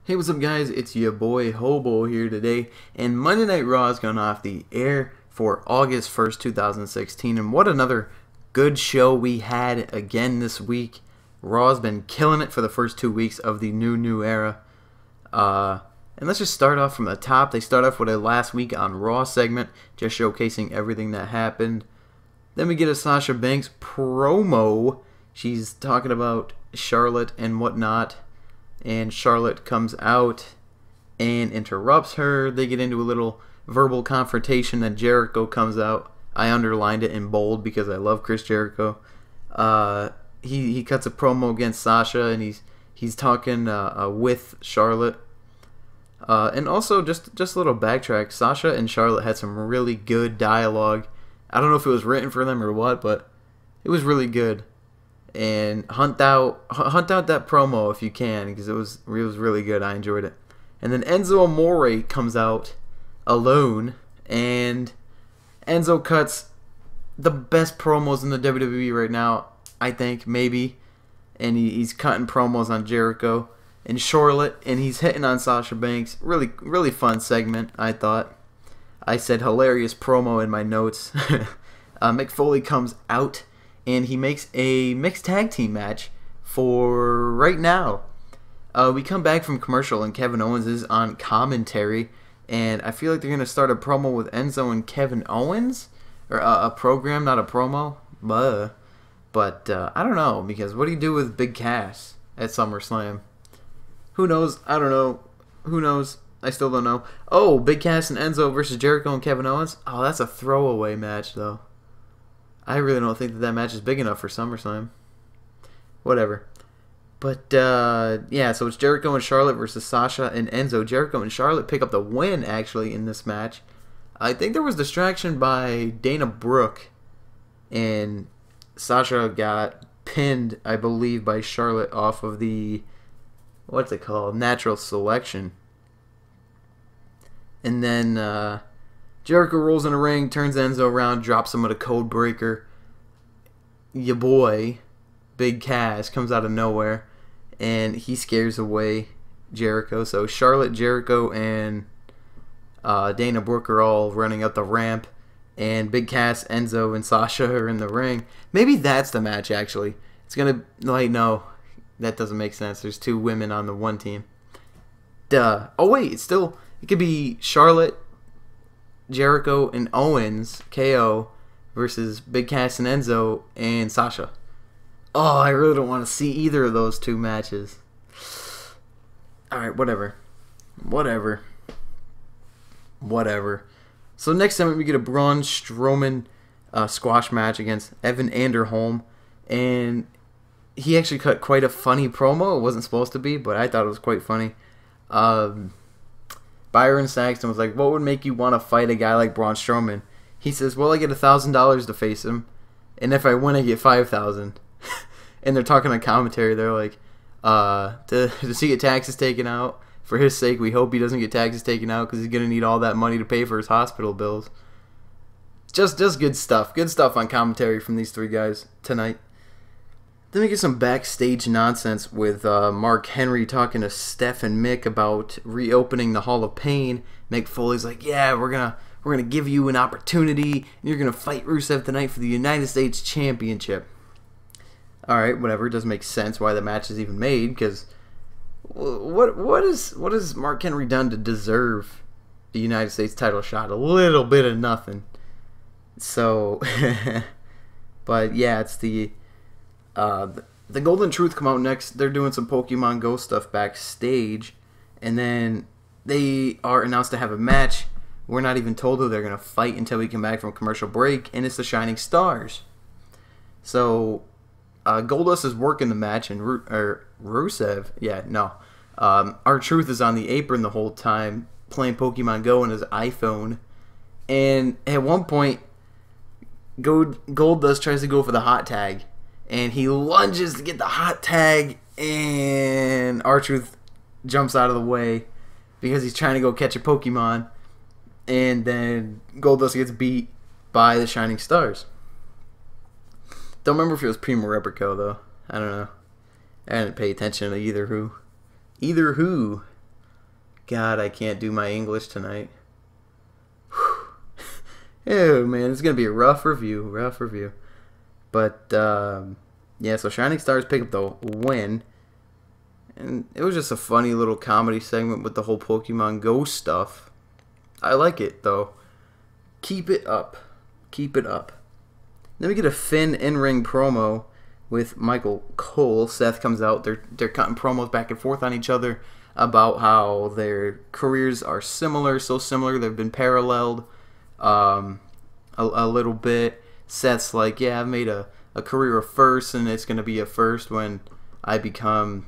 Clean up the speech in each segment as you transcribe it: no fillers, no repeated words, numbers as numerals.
Hey, what's up guys, it's your boy Hobo here today, and Monday Night Raw has gone off the air for August 1st, 2016, and what another good show we had again this week. Raw's been killing it for the first 2 weeks of the new era. And let's just start off from the top. They start off with a last week on Raw segment, just showcasing everything that happened. Then we get a Sasha Banks promo. She's talking about Charlotte and whatnot. And Charlotte comes out and interrupts her. They get into a little verbal confrontation. Then Jericho comes out. I underlined it in bold because I love Chris Jericho. He cuts a promo against Sasha, and he's talking with Charlotte. And also, just a little backtrack. Sasha and Charlotte had some really good dialogue. I don't know if it was written for them or what, but it was really good. And hunt out that promo if you can, because it was really good. I enjoyed it. And then Enzo Amore comes out alone, and Enzo cuts the best promos in the WWE right now, I think, maybe. And he's cutting promos on Jericho and Charlotte, and he's hitting on Sasha Banks. Really fun segment, I thought. I said hilarious promo in my notes. Mick Foley comes out, and he makes a mixed tag team match for right now. We come back from commercial, and Kevin Owens is on commentary, and I feel like they're going to start a promo with Enzo and Kevin Owens, or a program, not a promo. But I don't know, because what do you do with Big Cass at SummerSlam? Who knows? I don't know. Who knows? I still don't know. Oh, Big Cass and Enzo versus Jericho and Kevin Owens? Oh, that's a throwaway match, though. I really don't think that match is big enough for SummerSlam. Whatever. But, yeah, so it's Jericho and Charlotte versus Sasha and Enzo. Jericho and Charlotte pick up the win, actually, in this match. I think there was distraction by Dana Brooke, and Sasha got pinned, I believe, by Charlotte off of the, what's it called, natural selection. And then, Jericho rolls in the ring, turns Enzo around, drops him with a code breaker. Your boy, Big Cass, comes out of nowhere, and he scares away Jericho. So Charlotte, Jericho, and Dana Brooke are all running up the ramp, and Big Cass, Enzo, and Sasha are in the ring. Maybe that's the match, actually. It's gonna, like, no, that doesn't make sense. There's two women on the one team. Duh. Oh, wait, it could be Charlotte, Jericho, and Owens, KO, versus Big Cass and Enzo and Sasha. Oh, I really don't want to see either of those two matches. Alright, whatever. So next time we get a Braun Strowman squash match against Evan Anderholm. And he actually cut quite a funny promo. It wasn't supposed to be, but I thought it was quite funny. Byron Saxton was like, what would make you want to fight a guy like Braun Strowman? He says, well, I get $1,000 to face him, and if I win, I get $5,000. And they're talking on commentary. They're like, does he get taxes taken out? For his sake, we hope he doesn't get taxes taken out, because he's going to need all that money to pay for his hospital bills. Just good stuff. Good stuff on commentary from these three guys tonight. Then we get some backstage nonsense with Mark Henry talking to Steph and Mick about reopening the Hall of Pain. Mick Foley's like, yeah, we're gonna give you an opportunity, and you're gonna fight Rusev tonight for the United States Championship. All right, whatever. It doesn't make sense why the match is even made, because what has Mark Henry done to deserve the United States title shot? A little bit of nothing. So, but yeah, it's the Golden Truth come out next. They're doing some Pokemon Go stuff backstage, and then they are announced to have a match. We're not even told who they're going to fight until we come back from commercial break, and it's the Shining Stars. So Goldust is working the match, and Rusev, yeah, no. R-Truth is on the apron the whole time, playing Pokemon Go on his iPhone, and at one point, Goldust tries to go for the hot tag, and he lunges to get the hot tag, and R-Truth jumps out of the way because he's trying to go catch a Pokemon, and then Goldust gets beat by the Shining Stars. Don't remember if it was Primo Replico, though. I don't know. I didn't pay attention to either who. God, I can't do my English tonight. Oh, man, it's going to be a rough review. But, yeah, so Shining Stars pick up the win. And it was just a funny little comedy segment with the whole Pokemon Go stuff. I like it, though. Keep it up. Then we get a Finn in-ring promo with Michael Cole. Seth comes out. They're cutting promos back and forth on each other about how their careers are similar, so similar they've been paralleled a little bit. Seth's like, yeah, I've made a career of first, and it's going to be a first when I become...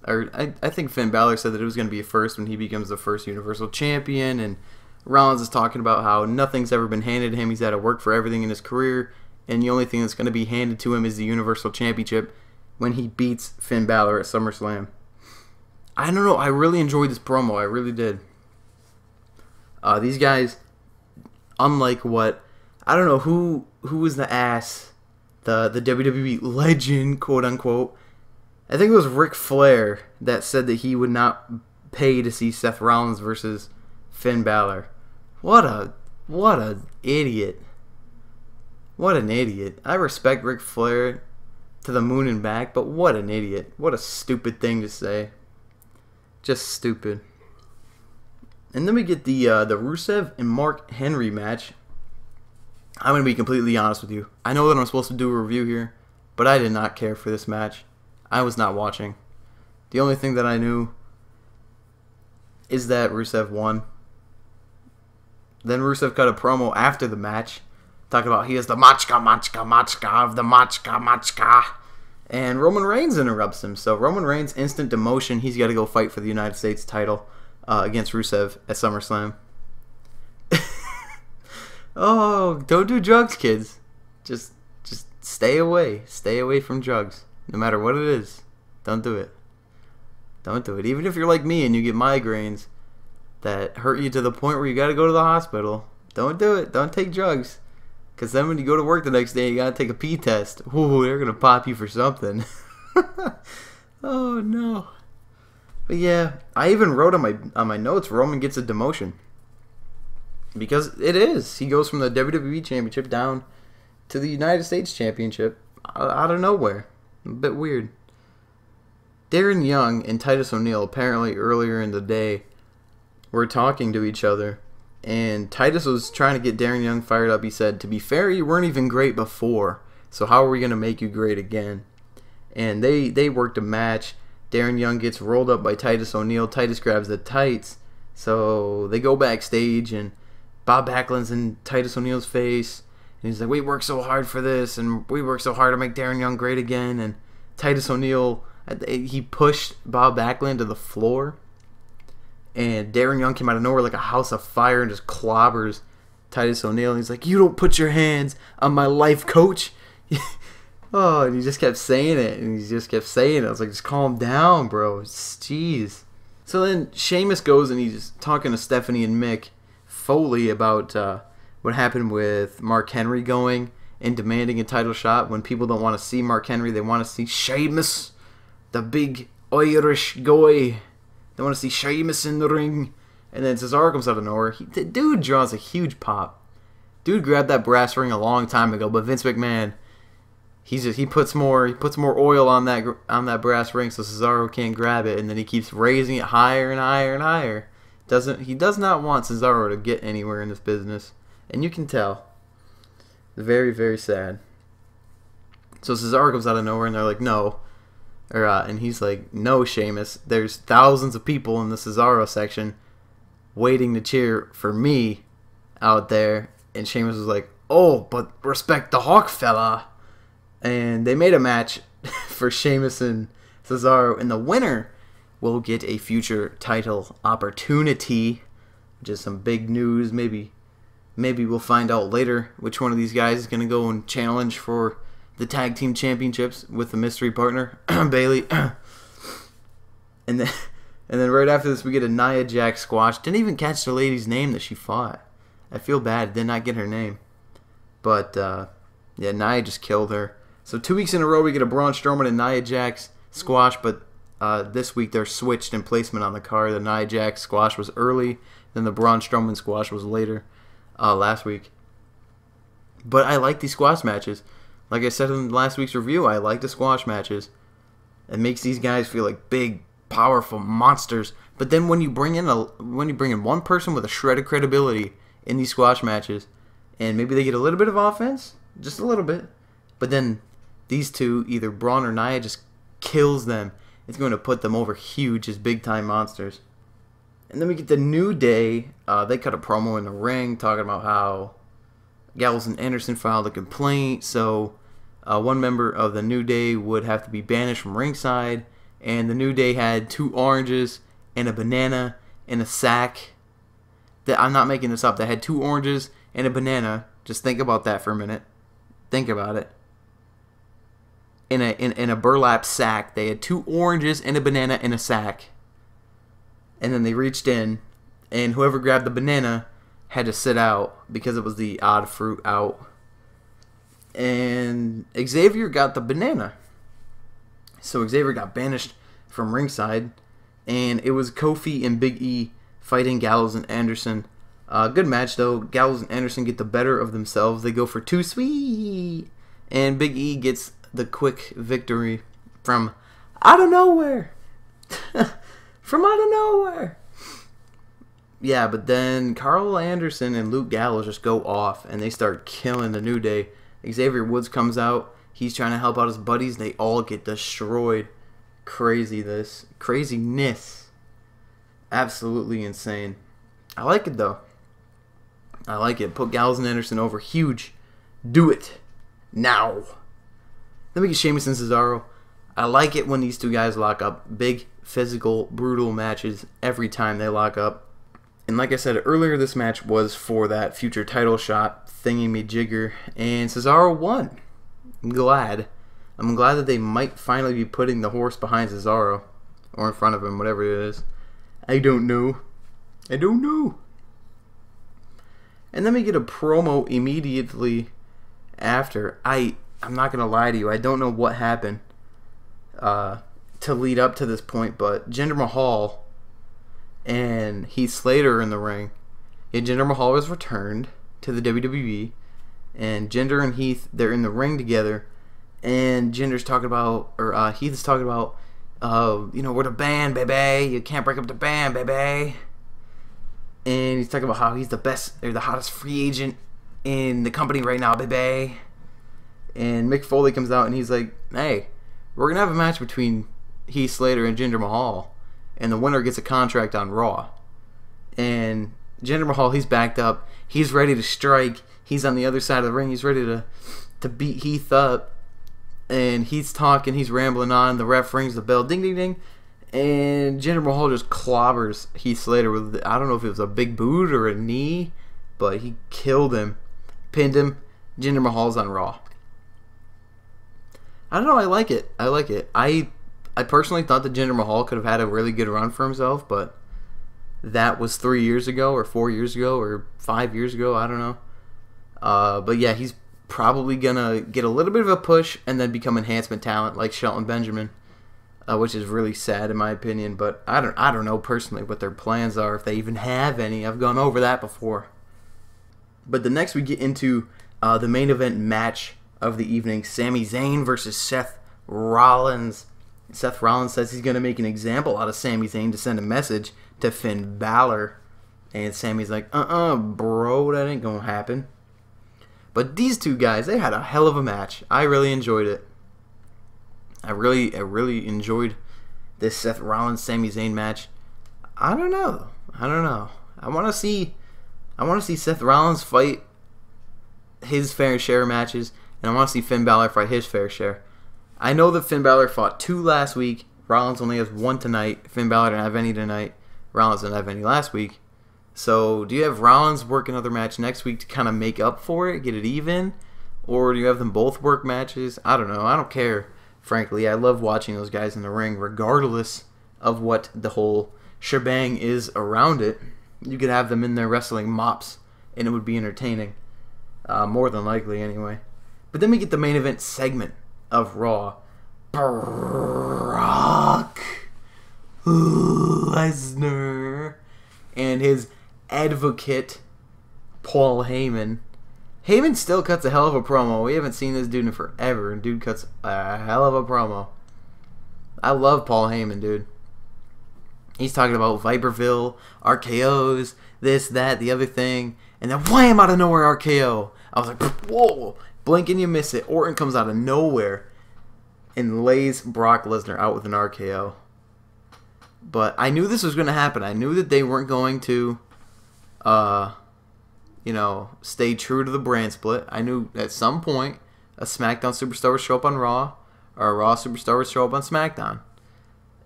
Or I think Finn Balor said that it was going to be a first when he becomes the first Universal Champion, and Rollins is talking about how nothing's ever been handed to him. He's had to work for everything in his career, and the only thing that's going to be handed to him is the Universal Championship when he beats Finn Balor at SummerSlam. I don't know. I really enjoyed this promo. I really did. These guys, unlike what... I don't know who was the ass, the WWE legend, quote-unquote. I think it was Ric Flair that said that he would not pay to see Seth Rollins versus Finn Balor. What a idiot. What an idiot. I respect Ric Flair to the moon and back, but what an idiot. What a stupid thing to say. Just stupid. And then we get the Rusev and Mark Henry match. I'm going to be completely honest with you. I know that I'm supposed to do a review here, but I did not care for this match. I was not watching. The only thing that I knew is that Rusev won. Then Rusev cut a promo after the match, talking about he is the machka of the machka. And Roman Reigns interrupts him. So Roman Reigns, instant demotion. He's got to go fight for the United States title against Rusev at SummerSlam. Oh, don't do drugs, kids. Just stay away. Stay away from drugs. No matter what it is. Don't do it. Don't do it. Even if you're like me and you get migraines that hurt you to the point where you got to go to the hospital, don't do it. Don't take drugs. Because then when you go to work the next day, you got to take a pee test. Ooh, they're going to pop you for something. Oh, no. But yeah, I even wrote on my notes, Roman gets a demotion. Because it is. He goes from the WWE Championship down to the United States Championship out of nowhere. A bit weird. Darren Young and Titus O'Neil apparently earlier in the day were talking to each other. And Titus was trying to get Darren Young fired up. He said, to be fair, you weren't even great before. So how are we going to make you great again? And they worked a match. Darren Young gets rolled up by Titus O'Neil. Titus grabs the tights. So they go backstage and Bob Backlund's in Titus O'Neil's face. And he's like, we worked so hard for this. And we worked so hard to make Darren Young great again. And Titus O'Neil, he pushed Bob Backlund to the floor. And Darren Young came out of nowhere like a house of fire and just clobbers Titus O'Neil. And he's like, you don't put your hands on my life coach. Oh, and he just kept saying it. And he just kept saying it. I was like, just calm down, bro. Jeez. So then Sheamus goes and he's talking to Stephanie and Mick Foley about what happened with Mark Henry going and demanding a title shot. When people don't want to see Mark Henry, they want to see Sheamus, the big Irish guy. They want to see Sheamus in the ring. And then Cesaro comes out of nowhere. The dude draws a huge pop. Dude grabbed that brass ring a long time ago, but Vince McMahon, he puts more oil on that brass ring so Cesaro can't grab it, and then he keeps raising it higher and higher and higher. He does not want Cesaro to get anywhere in this business, and you can tell. Very, very sad. So Cesaro comes out of nowhere, and they're like, no. And he's like, no, Sheamus. There's thousands of people in the Cesaro section waiting to cheer for me out there. And Sheamus was like, oh, but respect the Hawk fella. And they made a match for Sheamus and Cesaro, and the winner will get a future title opportunity, which is some big news. Maybe we'll find out later which one of these guys is going to go and challenge for the tag team championships with the mystery partner, Bailey. And then right after this, we get a Nia Jax squash. Didn't even catch the lady's name that she fought. I feel bad. Did not get her name. But, yeah, Nia just killed her. So 2 weeks in a row, we get a Braun Strowman and Nia Jax squash, but This week they're switched in placement on the card. The Nia Jax squash was early, then the Braun Strowman squash was later last week. But I like these squash matches. Like I said in last week's review, I like the squash matches. It makes these guys feel like big, powerful monsters. But then when you bring in one person with a shred of credibility in these squash matches, and maybe they get a little bit of offense, just a little bit, but then these two, either Braun or Nia, just kills them. It's going to put them over huge as big-time monsters. And then we get the New Day. They cut a promo in the ring talking about how Gallows and Anderson filed a complaint, so one member of the New Day would have to be banished from ringside, and the New Day had 2 oranges and a banana in a sack. I'm not making this up. They had 2 oranges and a banana. Just think about that for a minute. Think about it. In a burlap sack. They had 2 oranges and a banana in a sack. And then they reached in, and whoever grabbed the banana had to sit out because it was the odd fruit out. And Xavier got the banana. So Xavier got banished from ringside, and it was Kofi and Big E fighting Gallows and Anderson. Good match though. Gallows and Anderson get the better of themselves. They go for 2 sweet, and Big E gets the quick victory from out of nowhere. From out of nowhere. Yeah, but then Carl Anderson and Luke Gallows just go off, and they start killing the New Day. Xavier Woods comes out. He's trying to help out his buddies. They all get destroyed. Craziness. Absolutely insane. I like it, though. I like it. Put Gallows and Anderson over. Huge. Do it. Now. Then we get Sheamus and Cesaro. I like it when these two guys lock up. Big, physical, brutal matches every time they lock up. And like I said earlier, this match was for that future title shot thingy-me-jigger, and Cesaro won. I'm glad that they might finally be putting the horse behind Cesaro, or in front of him, whatever it is. I don't know. And then we get a promo immediately after. I'm not going to lie to you, I don't know what happened to lead up to this point, but Jinder Mahal and Heath Slater in the ring. And Jinder Mahal was returned to the WWE, and Jinder and Heath, they're in the ring together, and Jinder's talking about, or Heath is talking about, we're the band, baby. You can't break up the band, baby. And he's talking about how he's the best, or the hottest free agent in the company right now, baby. And Mick Foley comes out and he's like, hey, we're gonna have a match between Heath Slater and Jinder Mahal, and the winner gets a contract on Raw. And Jinder Mahal, he's backed up. He's ready to strike. He's on the other side of the ring. He's ready to beat Heath up. And he's talking. He's rambling on. The ref rings the bell. Ding, ding, ding. And Jinder Mahal just clobbers Heath Slater with, I don't know if it was a big boot or a knee, but he killed him. Pinned him. Jinder Mahal's on Raw. I don't know. I like it. I personally thought that Jinder Mahal could have had a really good run for himself, but that was 3 years ago, or 4 years ago, or 5 years ago. I don't know. But yeah, he's probably gonna get a little bit of a push and then become enhancement talent like Shelton Benjamin, which is really sad in my opinion. But I don't know personally what their plans are, if they even have any. I've gone over that before. But the next we get into the main event match of the evening: Sami Zayn versus Seth Rollins. Seth Rollins says he's going to make an example out of Sami Zayn to send a message to Finn Balor. And Sami's like, bro, that ain't going to happen. But these two guys, they had a hell of a match. I really enjoyed it. I really enjoyed this Seth Rollins Sami Zayn match. I don't know. I want to see Seth Rollins fight his fair share of matches, and I want to see Finn Balor fight his fair share. I know that Finn Balor fought 2 last week. Rollins only has 1 tonight. Finn Balor didn't have any tonight. Rollins didn't have any last week. So do you have Rollins work another match next week to kind of make up for it, get it even? Or do you have them both work matches? I don't know. I don't care, frankly. I love watching those guys in the ring regardless of what the whole shebang is around it. You could have them in there wrestling mops and it would be entertaining. More than likely anyway. But then we get the main event segment of Raw. Brock Lesnar and his advocate, Paul Heyman. Heyman still cuts a hell of a promo. We haven't seen this dude in forever, and dude cuts a hell of a promo. I love Paul Heyman, dude. He's talking about Viperville, RKOs, this, that, the other thing, and then wham, out of nowhere, RKO. I was like, whoa, blink and you miss it. Orton comes out of nowhere and lays Brock Lesnar out with an RKO. But I knew this was going to happen. I knew that they weren't going to, stay true to the brand split. I knew at some point a SmackDown superstar would show up on Raw, or a Raw superstar would show up on SmackDown.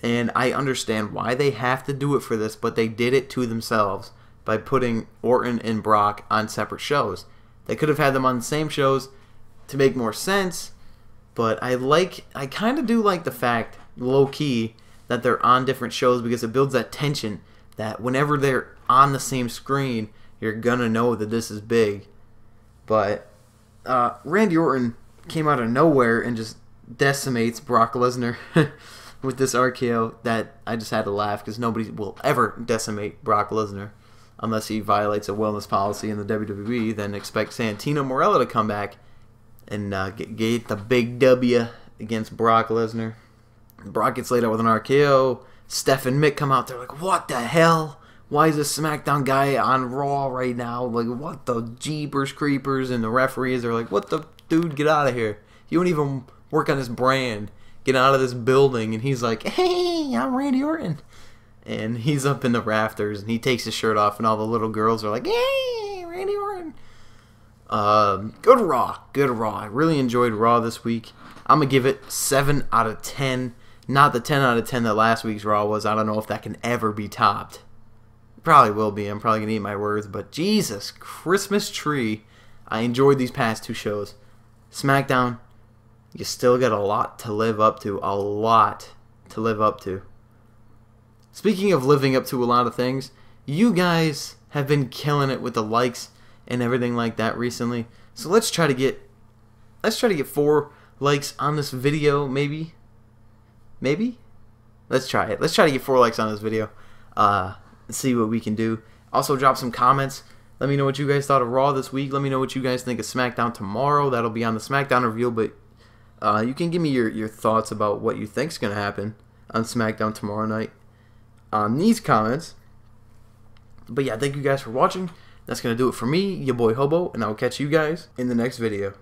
And I understand why they have to do it for this, but they did it to themselves by putting Orton and Brock on separate shows. They could have had them on the same shows to make more sense, but I kind of do like the fact, low-key, that they're on different shows because it builds that tension that whenever they're on the same screen, you're going to know that this is big. But Randy Orton came out of nowhere and just decimates Brock Lesnar with this RKO that I just had to laugh because nobody will ever decimate Brock Lesnar unless he violates a wellness policy in the WWE. Then expect Santino Marella to come back and get the big W against Brock Lesnar. Brock gets laid out with an RKO. Steph and Mick come out there like, what the hell? Why is this SmackDown guy on Raw right now? Like, what the jeepers creepers? And the referees are like, what the dude, get out of here. You don't even work on this brand. Get out of this building. And he's like, hey, I'm Randy Orton. And he's up in the rafters and he takes his shirt off and all the little girls are like, hey, Randy Orton. Good Raw. Good Raw. I really enjoyed Raw this week. I'm going to give it 7 out of 10. Not the 10 out of 10 that last week's Raw was. I don't know if that can ever be topped. Probably will be. I'm probably going to eat my words. But Jesus, Christmas tree. I enjoyed these past two shows. SmackDown, you still got a lot to live up to. A lot to live up to. Speaking of living up to a lot of things, you guys have been killing it with the likes and everything like that recently. So let's try to get 4 likes on this video, maybe. Let's try it. Let's try to get 4 likes on this video. See what we can do. Also, drop some comments. Let me know what you guys thought of Raw this week. Let me know what you guys think of SmackDown tomorrow. That'll be on the SmackDown review, but you can give me your thoughts about what you think's going to happen on SmackDown tomorrow night on these comments. But yeah, thank you guys for watching. That's going to do it for me, your boy Hobo, and I'll catch you guys in the next video.